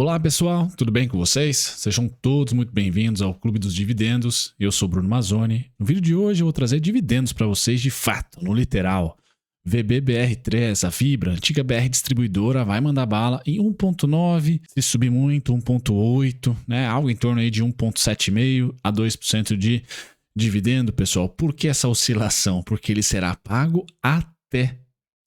Olá pessoal, tudo bem com vocês? Sejam todos muito bem-vindos ao Clube dos Dividendos. Eu sou Bruno Mazzoni. No vídeo de hoje eu vou trazer dividendos para vocês de fato, no literal. VBBR3, a Vibra, antiga BR distribuidora, vai mandar bala em 1,9, se subir muito 1,8, né? Algo em torno aí de 1,75 a 2% de dividendo, pessoal. Por que essa oscilação? Porque ele será pago até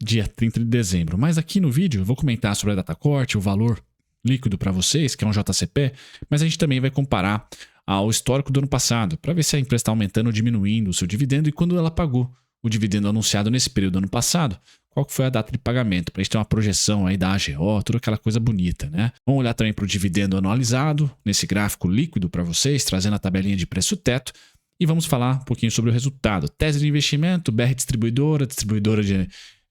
dia 30 de dezembro. Mas aqui no vídeo eu vou comentar sobre a data corte, o valor líquido para vocês, que é um JCP, mas a gente também vai comparar ao histórico do ano passado, para ver se a empresa está aumentando ou diminuindo o seu dividendo e quando ela pagou o dividendo anunciado nesse período do ano passado, qual que foi a data de pagamento, para a gente ter uma projeção aí da AGO, toda aquela coisa bonita, né? Vamos olhar também para o dividendo anualizado, nesse gráfico líquido para vocês, trazendo a tabelinha de preço-teto, e vamos falar um pouquinho sobre o resultado. Tese de investimento, BR distribuidora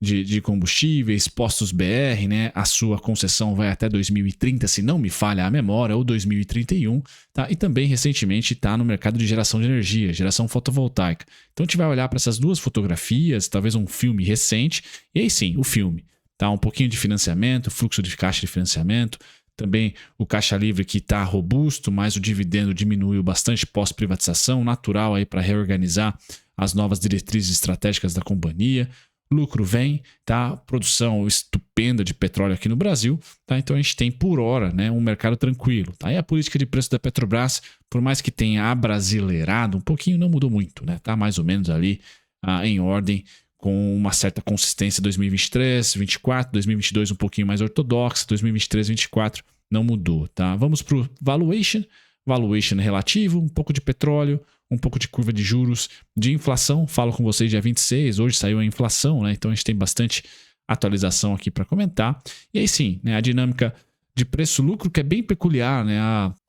de combustíveis, postos BR, né? A sua concessão vai até 2030, se não me falha a memória, ou 2031, tá? E também recentemente está no mercado de geração de energia, geração fotovoltaica. Então a gente vai olhar para essas duas fotografias, talvez um filme recente, e aí sim, o filme, tá? Um pouquinho de financiamento, fluxo de caixa de financiamento, também o caixa livre que está robusto, mas o dividendo diminuiu bastante pós-privatização, natural aí para reorganizar as novas diretrizes estratégicas da companhia. Lucro vem, tá? Produção estupenda de petróleo aqui no Brasil, tá? Então a gente tem por hora, né, um mercado tranquilo, tá? E a política de preço da Petrobras, por mais que tenha abrasileirado um pouquinho, não mudou muito, né? Tá mais ou menos ali em ordem, com uma certa consistência 2023, 2024, 2022 um pouquinho mais ortodoxa, 2023, 2024 não mudou, tá? Vamos para o valuation relativo, um pouco de petróleo, um pouco de curva de juros, de inflação. Falo com vocês dia 26, hoje saiu a inflação, né? Então a gente tem bastante atualização aqui para comentar. E aí sim, né, a dinâmica de preço-lucro que é bem peculiar, né?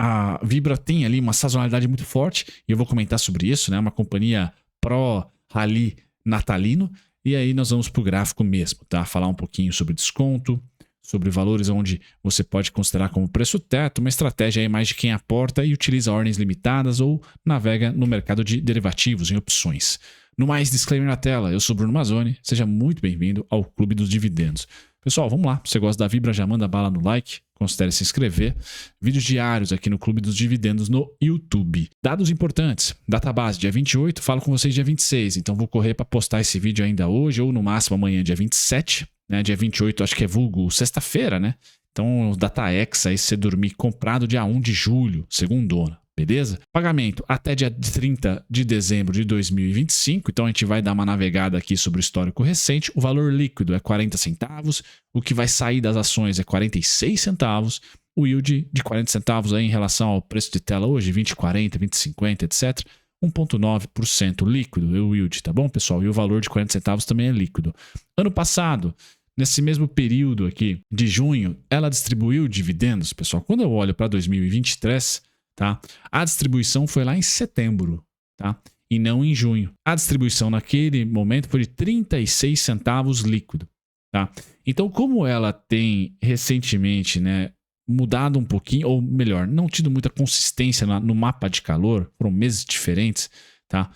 A Vibra tem ali uma sazonalidade muito forte, e eu vou comentar sobre isso, né? Uma companhia pró-rally natalino, e aí nós vamos para o gráfico mesmo, tá? Falar um pouquinho sobre desconto, sobre valores onde você pode considerar como preço teto, uma estratégia aí mais de quem aporta e utiliza ordens limitadas ou navega no mercado de derivativos em opções. No mais, disclaimer na tela, eu sou Bruno Mazzoni, seja muito bem-vindo ao Clube dos Dividendos. Pessoal, vamos lá, se você gosta da Vibra, já manda bala no like, considere se inscrever. Vídeos diários aqui no Clube dos Dividendos no YouTube. Dados importantes, database dia 28, falo com vocês dia 26, então vou correr para postar esse vídeo ainda hoje ou no máximo amanhã dia 27, né? Dia 28 acho que é vulgo sexta-feira, né? Então o DataX aí se você dormir comprado dia 1 de julho, segundona. Beleza? Pagamento até dia 30 de dezembro de 2025. Então a gente vai dar uma navegada aqui sobre o histórico recente. O valor líquido é 40 centavos. O que vai sair das ações é 46 centavos. O yield de 40 centavos aí em relação ao preço de tela hoje, 20,40, 20,50, etc. 1,9% líquido o yield, tá bom, pessoal? E o valor de 40 centavos também é líquido. Ano passado, nesse mesmo período aqui de junho, ela distribuiu dividendos, pessoal. Quando eu olho para 2023... tá? A distribuição foi lá em setembro, tá? E não em junho. A distribuição naquele momento foi de 36 centavos líquido, tá? Então, como ela tem recentemente, né, mudado um pouquinho, ou melhor, não tido muita consistência no mapa de calor, foram meses diferentes, tá?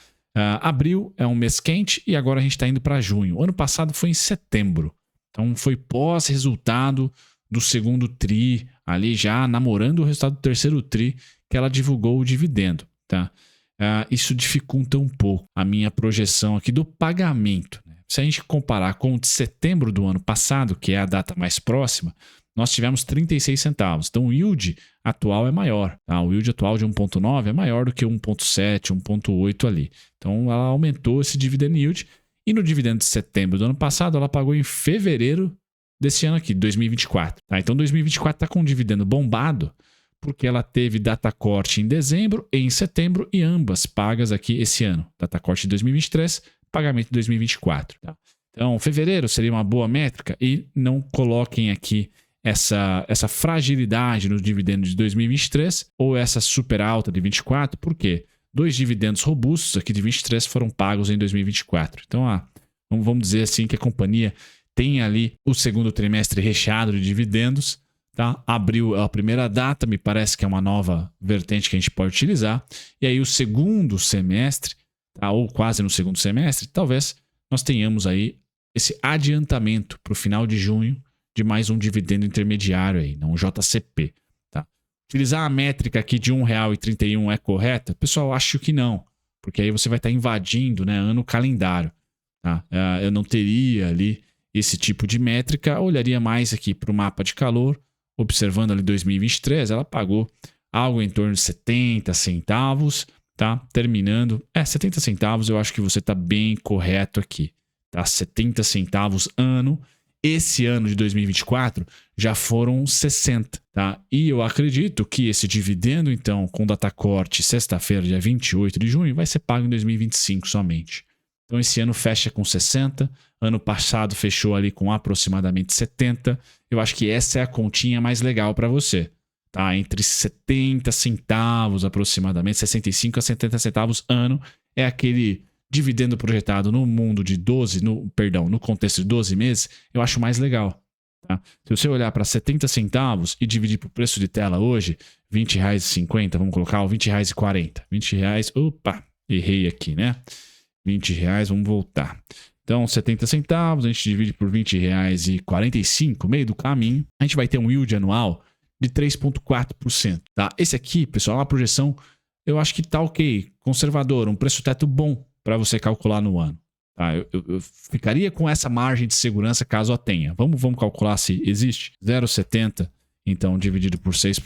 Abril é um mês quente e agora a gente está indo para junho. O ano passado foi em setembro, então foi pós-resultado do segundo tri, ali já namorando o resultado do terceiro tri, que ela divulgou o dividendo, tá? Isso dificulta um pouco a minha projeção aqui do pagamento, né? Se a gente comparar com o de setembro do ano passado, que é a data mais próxima, nós tivemos 36 centavos. Então o yield atual é maior, tá? O yield atual de 1,9 é maior do que 1,7, 1,8 ali. Então ela aumentou esse dividend yield, e no dividendo de setembro do ano passado ela pagou em fevereiro desse ano aqui, 2024. Tá? Então 2024 está com um dividendo bombado, porque ela teve data corte em dezembro e em setembro, e ambas pagas aqui esse ano. Data corte de 2023, pagamento de 2024. Tá? Então, fevereiro seria uma boa métrica, e não coloquem aqui essa fragilidade no dividendo de 2023 ou essa super alta de 24, por quê? Dois dividendos robustos aqui de 23 foram pagos em 2024. Então, vamos dizer assim que a companhia tem ali o segundo trimestre recheado de dividendos, tá? Abril é a primeira data, me parece que é uma nova vertente que a gente pode utilizar. E aí o segundo semestre, tá? Ou quase no segundo semestre, talvez nós tenhamos aí esse adiantamento para o final de junho de mais um dividendo intermediário aí, um JCP. Utilizar a métrica aqui de R$1,31 é correta? Pessoal, acho que não, porque aí você vai estar invadindo, né, ano calendário. Tá? Eu não teria ali esse tipo de métrica, olharia mais aqui para o mapa de calor, observando ali 2023, ela pagou algo em torno de 70 centavos, tá? Terminando, 70 centavos, eu acho que você está bem correto aqui, tá? 70 centavos ano. Esse ano de 2024 já foram 60, tá? E eu acredito que esse dividendo, então, com data corte sexta-feira, dia 28 de junho, vai ser pago em 2025 somente. Então, esse ano fecha com 60. Ano passado fechou ali com aproximadamente 70. Eu acho que essa é a continha mais legal para você. Tá? Entre 70 centavos aproximadamente, 65 a 70 centavos ano, é aquele dividendo projetado no mundo de 12, no contexto de 12 meses, eu acho mais legal. Tá? Se você olhar para 70 centavos e dividir por preço de tela hoje, R$20,50, vamos colocar o R$20,40. R$20, opa, errei aqui, né? R$20, vamos voltar. Então, 70 centavos, a gente divide por R$20,45, meio do caminho, a gente vai ter um yield anual de 3,4%. Tá? Esse aqui, pessoal, é uma projeção, eu acho que tá ok, conservador, um preço teto bom para você calcular no ano. Tá? Eu ficaria com essa margem de segurança caso a tenha. Vamos calcular se existe. 0,70, então, dividido por 6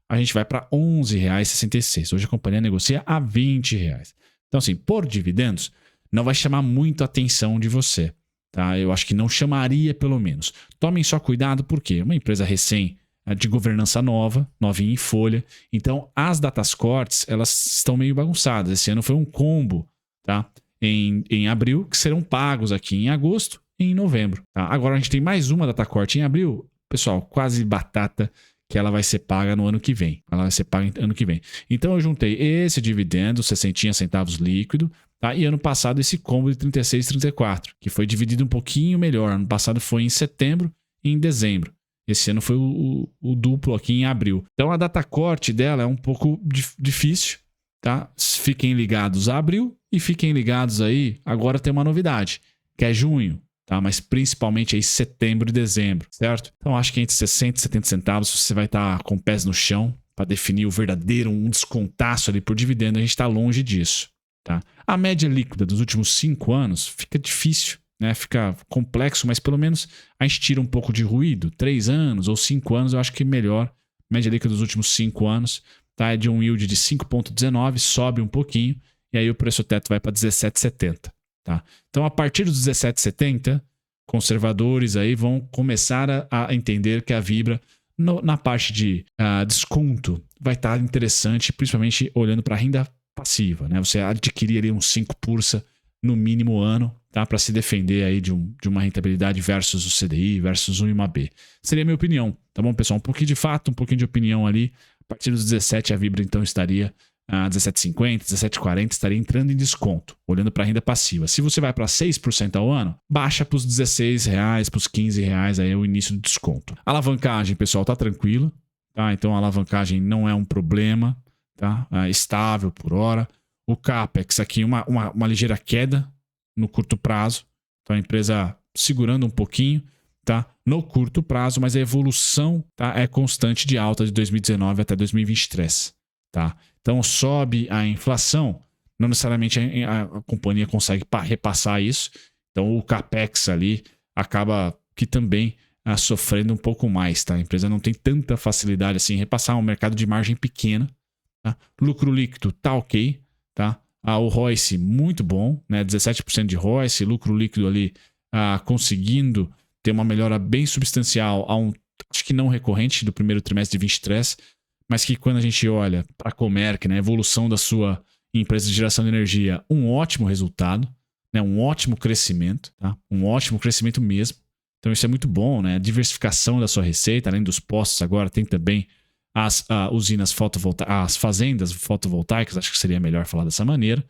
a gente vai para R$11,66. Hoje a companhia negocia a R$20. Então, assim, por dividendos, não vai chamar muito a atenção de você. Tá? Eu acho que não chamaria, pelo menos. Tomem só cuidado, porque uma empresa recém de governança nova, novinha em folha. Então, as datas cortes, elas estão meio bagunçadas. Esse ano foi um combo, tá? Em abril, que serão pagos aqui em agosto e em novembro. Tá? Agora, a gente tem mais uma data corte em abril. Pessoal, quase batata, que ela vai ser paga no ano que vem. Ela vai ser paga ano que vem. Então, eu juntei esse dividendo, 60 centavos líquido, tá? E ano passado esse combo de 36,34, que foi dividido um pouquinho melhor. Ano passado foi em setembro e em dezembro. Esse ano foi o duplo aqui em abril. Então, a data corte dela é um pouco difícil, tá? Fiquem ligados a abril e fiquem ligados aí. Agora tem uma novidade, que é junho. Tá? Mas principalmente aí setembro e dezembro, certo? Então acho que entre 60 e 70 centavos você vai estar com pés no chão para definir o verdadeiro, um descontaço ali por dividendo. A gente está longe disso, tá? A média líquida dos últimos 5 anos fica difícil, né? Fica complexo, mas pelo menos a gente tira um pouco de ruído. 3 anos ou 5 anos eu acho que melhor. Média líquida dos últimos 5 anos, tá? É de um yield de 5,19, sobe um pouquinho e aí o preço teto vai para 17,70. Tá? Então, a partir dos 17,70, conservadores aí vão começar a entender que a Vibra, na parte de desconto, vai estar interessante, principalmente olhando para a renda passiva. Né? Você adquirir ali uns 5 pursa no mínimo ano, tá? Para se defender aí de uma rentabilidade versus o CDI, versus o IMAB. Seria a minha opinião, tá bom, pessoal? Um pouquinho de fato, um pouquinho de opinião ali. A partir dos 17, a Vibra então estaria 17,50, 17,40 estaria entrando em desconto, olhando para a renda passiva. Se você vai para 6% ao ano, baixa para os R$16, para os R$15, aí é o início do desconto. A alavancagem, pessoal, tá tranquila, tá? Então a alavancagem não é um problema, tá? Estável por hora. O CAPEX aqui, uma ligeira queda no curto prazo, então a empresa segurando um pouquinho, tá? No curto prazo, mas a evolução, tá? É constante de alta de 2019 até 2023, tá? Então, sobe a inflação, não necessariamente a companhia consegue repassar isso. Então, o CAPEX ali acaba que também sofrendo um pouco mais. Tá? A empresa não tem tanta facilidade assim em repassar, um mercado de margem pequena. Tá? Lucro líquido tá ok. Tá? O ROIC muito bom, né? 17% de ROIC, lucro líquido ali conseguindo ter uma melhora bem substancial acho que não recorrente do primeiro trimestre de 23, mas que quando a gente olha para a Comerc, né, a evolução da sua empresa de geração de energia, um ótimo resultado, né, um ótimo crescimento, tá? Um ótimo crescimento mesmo. Então isso é muito bom, né? A diversificação da sua receita, além dos postos, agora tem também as usinas fotovoltaicas, as fazendas fotovoltaicas, acho que seria melhor falar dessa maneira.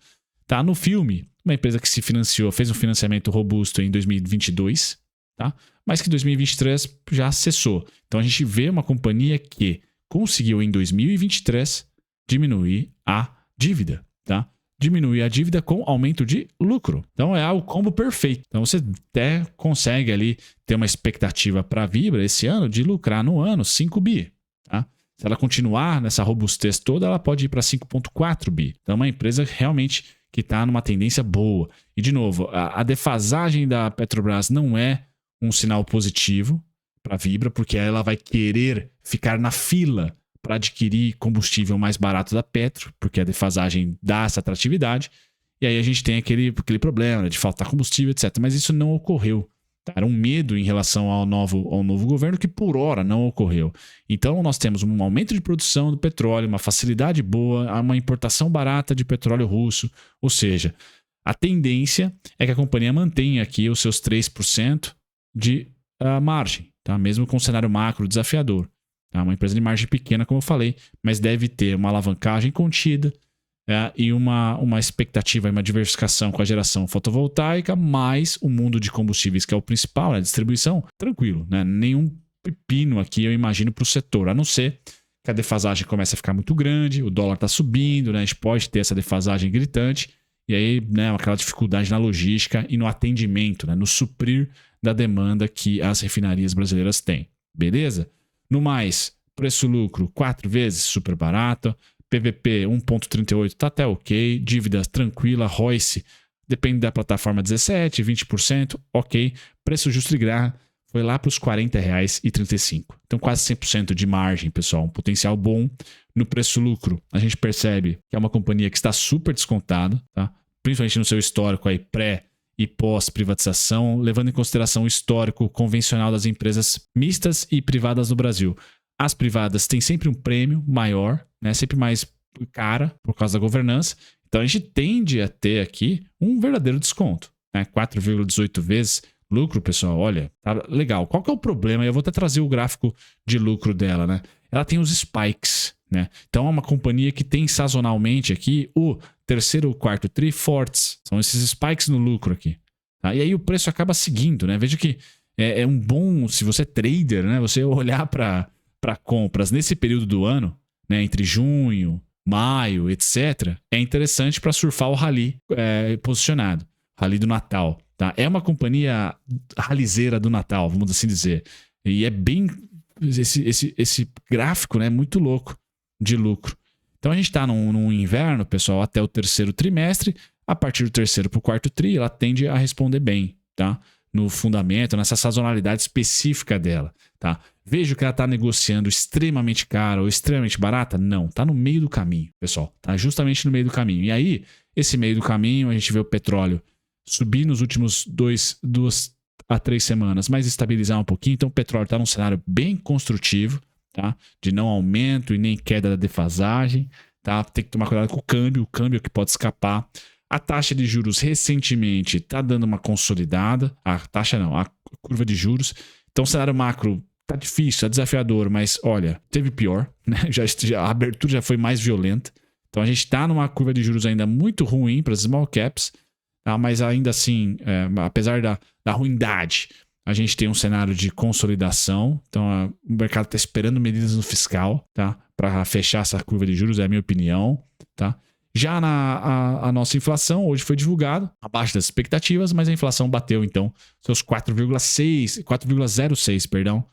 Tá? No filme, uma empresa que se financiou, fez um financiamento robusto em 2022, tá? Mas que em 2023 já cessou. Então a gente vê uma companhia que conseguiu em 2023 diminuir a dívida, tá? Diminuir a dívida com aumento de lucro. Então é o combo perfeito. Então você até consegue ali ter uma expectativa para a Vibra esse ano de lucrar no ano 5 bi, tá? Se ela continuar nessa robustez toda, ela pode ir para 5,4 bi. Então é uma empresa realmente que está numa tendência boa. E, de novo, a defasagem da Petrobras não é um sinal positivo para a Vibra, porque ela vai querer ficar na fila para adquirir combustível mais barato da Petro, porque a defasagem dá essa atratividade. E aí a gente tem aquele problema de faltar combustível, etc. Mas isso não ocorreu. Era um medo em relação ao novo governo que, por hora, não ocorreu. Então, nós temos um aumento de produção do petróleo, uma facilidade boa, uma importação barata de petróleo russo. Ou seja, a tendência é que a companhia mantenha aqui os seus 3% de margem, tá? Mesmo com um cenário macro desafiador. Tá? Uma empresa de margem pequena, como eu falei, mas deve ter uma alavancagem contida, e uma expectativa, uma diversificação com a geração fotovoltaica, mais o mundo de combustíveis, que é o principal, a distribuição, tranquilo, né? Nenhum pepino aqui eu imagino para o setor, a não ser que a defasagem comece a ficar muito grande, o dólar está subindo, né? A gente pode ter essa defasagem gritante, e aí, né, aquela dificuldade na logística e no atendimento, né? No suprir da demanda que as refinarias brasileiras têm, beleza? No mais, preço-lucro 4 vezes, super barato. PVP 1,38 está até ok, dívida tranquila, ROIC, depende da plataforma 17%, 20%, ok. Preço justo de graça foi lá para os R$ 40,35. Então quase 100% de margem, pessoal, um potencial bom. No preço-lucro, a gente percebe que é uma companhia que está super descontada, tá? Principalmente no seu histórico aí pré e pós-privatização, levando em consideração o histórico convencional das empresas mistas e privadas no Brasil. As privadas têm sempre um prêmio maior, né? Sempre mais cara por causa da governança. Então a gente tende a ter aqui um verdadeiro desconto, né? 4,18 vezes lucro, pessoal. Olha, tá legal. Qual que é o problema? Eu vou até trazer o gráfico de lucro dela, né? Ela tem os spikes, né? Então é uma companhia que tem sazonalmente aqui o terceiro ou quarto tri fortes. São esses spikes no lucro aqui. Tá? E aí o preço acaba seguindo, né? Veja que é um bom, se você é trader, né? Você olhar para compras nesse período do ano, né, entre junho, maio, etc., é interessante para surfar o rally posicionado, rally do Natal. Tá? É uma companhia ralizeira do Natal, vamos assim dizer. E é bem esse gráfico, né, muito louco de lucro. Então a gente está num inverno, pessoal, até o terceiro trimestre. A partir do terceiro para o quarto tri, ela tende a responder bem, tá? No fundamento, nessa sazonalidade específica dela, tá? Vejo que ela está negociando extremamente cara ou extremamente barata? Não, está no meio do caminho, pessoal. Está justamente no meio do caminho. E aí, esse meio do caminho, a gente vê o petróleo subir nos últimos 2 a 3 semanas, mas estabilizar um pouquinho. Então, o petróleo está num cenário bem construtivo, tá? De não aumento e nem queda da defasagem, tá? Tem que tomar cuidado com o câmbio que pode escapar. A taxa de juros recentemente está dando uma consolidada. A curva de juros. Então, o cenário macro tá difícil, tá desafiador, mas olha, teve pior, né? A abertura já foi mais violenta. Então a gente está numa curva de juros ainda muito ruim para as small caps, tá? Mas ainda assim, apesar da ruindade, a gente tem um cenário de consolidação. Então o mercado está esperando medidas no fiscal, tá? Para fechar essa curva de juros, é a minha opinião, tá? Já a nossa inflação, hoje foi divulgado, abaixo das expectativas, mas a inflação bateu então seus 4,06%, perdão.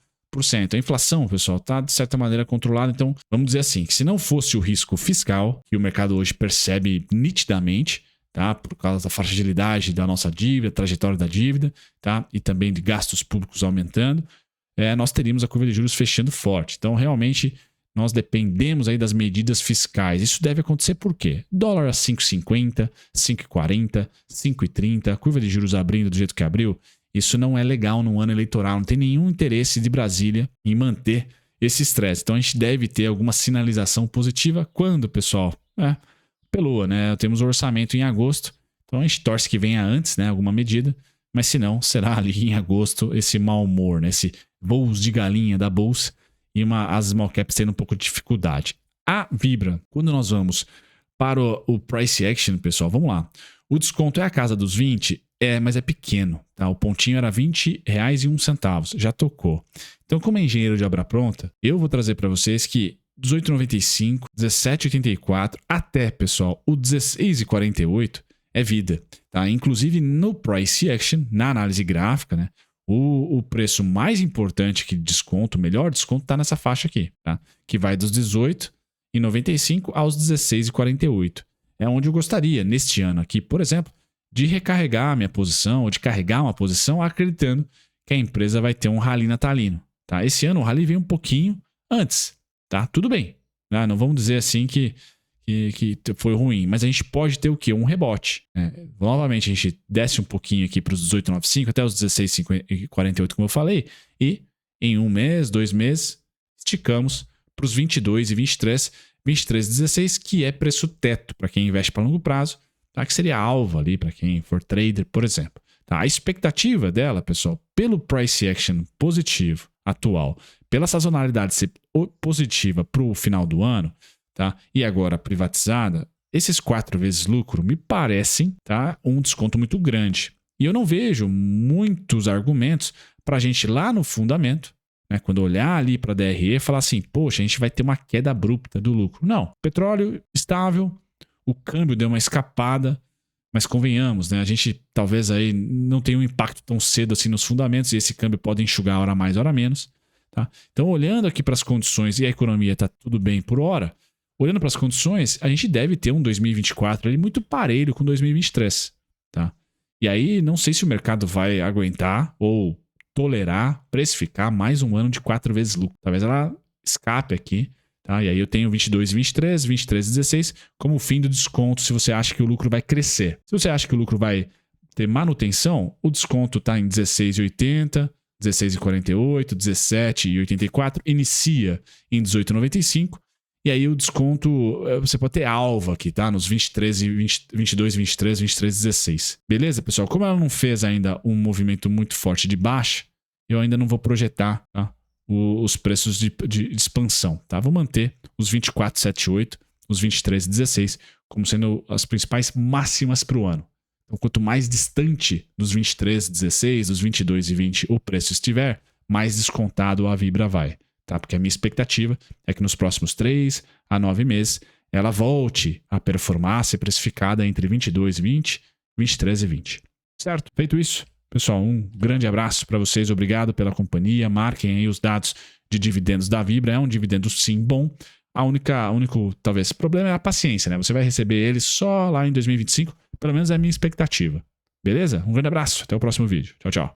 A inflação, pessoal, está de certa maneira controlada. Então, vamos dizer assim, que se não fosse o risco fiscal, que o mercado hoje percebe nitidamente, tá? Por causa da fragilidade da nossa dívida, trajetória da dívida, tá? E também de gastos públicos aumentando, nós teríamos a curva de juros fechando forte. Então, realmente, nós dependemos aí das medidas fiscais. Isso deve acontecer por quê? Dólar a 5,50, 5,40, 5,30, curva de juros abrindo do jeito que abriu. Isso não é legal no ano eleitoral, não tem nenhum interesse de Brasília em manter esse estresse. Então a gente deve ter alguma sinalização positiva quando, pessoal? Pelou, né? Temos o orçamento em agosto, então a gente torce que venha antes, né? Alguma medida, mas se não, será ali em agosto esse mau humor, né? Esse voos de galinha da bolsa e as small caps tendo um pouco de dificuldade. A Vibra, quando nós vamos para o price action, pessoal, vamos lá. O desconto é a casa dos 20, mas é pequeno, tá? O pontinho era R$20,01, já tocou. Então, como é engenheiro de obra pronta, eu vou trazer para vocês que 18,95, 17,84 até, pessoal, o 16,48 é vida, tá? Inclusive no price action, na análise gráfica, né? O preço mais importante que desconto, o melhor desconto, está nessa faixa aqui, tá? Que vai dos R$18,95 aos R$16,48. É onde eu gostaria, neste ano aqui, por exemplo, de recarregar a minha posição ou de carregar uma posição acreditando que a empresa vai ter um rally natalino. Tá? Esse ano o rally veio um pouquinho antes. Tá? Tudo bem. Né? Não vamos dizer assim que foi ruim, mas a gente pode ter o quê? Um rebote. Né? Novamente, a gente desce um pouquinho aqui para os 18,95 até os 16,48, como eu falei, e em um mês, 2 meses, esticamos para os 22 e 23, 23,16, que é preço teto para quem investe para longo prazo, tá? Que seria alvo ali para quem for trader, por exemplo. Tá? A expectativa dela, pessoal, pelo price action positivo atual, pela sazonalidade ser positiva para o final do ano, tá? E agora privatizada, esses 4 vezes lucro me parecem, tá, um desconto muito grande. E eu não vejo muitos argumentos para a gente lá no fundamento, né, quando olhar ali para a DRE, falar assim, poxa, a gente vai ter uma queda abrupta do lucro. Não, petróleo estável, o câmbio deu uma escapada, mas convenhamos, né, a gente talvez aí não tenha um impacto tão cedo assim nos fundamentos e esse câmbio pode enxugar hora mais, hora menos. Tá? Então, olhando aqui para as condições e a economia está tudo bem por hora, olhando para as condições, a gente deve ter um 2024 ali muito parelho com 2023. Tá? E aí, não sei se o mercado vai aguentar ou tolerar, precificar mais um ano de 4 vezes lucro. Talvez ela escape aqui. Tá? E aí eu tenho 22 e 23, 23 e 16 como o fim do desconto se você acha que o lucro vai crescer. Se você acha que o lucro vai ter manutenção, o desconto está em 16,80, 16,48, 17,84, inicia em 18,95 e aí o desconto você pode ter alvo aqui, tá? Nos 23 e 22, 23, 23, 16. Beleza, pessoal? Como ela não fez ainda um movimento muito forte de baixa, eu ainda não vou projetar, tá, os preços de expansão, tá? Vou manter os 24,78, os 23,16 como sendo as principais máximas para o ano. Então, quanto mais distante dos 23,16, dos 22,20 o preço estiver, mais descontado a Vibra vai. Tá? Porque a minha expectativa é que nos próximos 3 a 9 meses ela volte a performar, ser precificada entre 22,20 e 23,20. Certo? Feito isso, pessoal, um grande abraço para vocês. Obrigado pela companhia. Marquem aí os dados de dividendos da Vibra. É um dividendo sim bom. O único, talvez, problema é a paciência, né? Você vai receber ele só lá em 2025. Pelo menos é a minha expectativa. Beleza? Um grande abraço. Até o próximo vídeo. Tchau, tchau.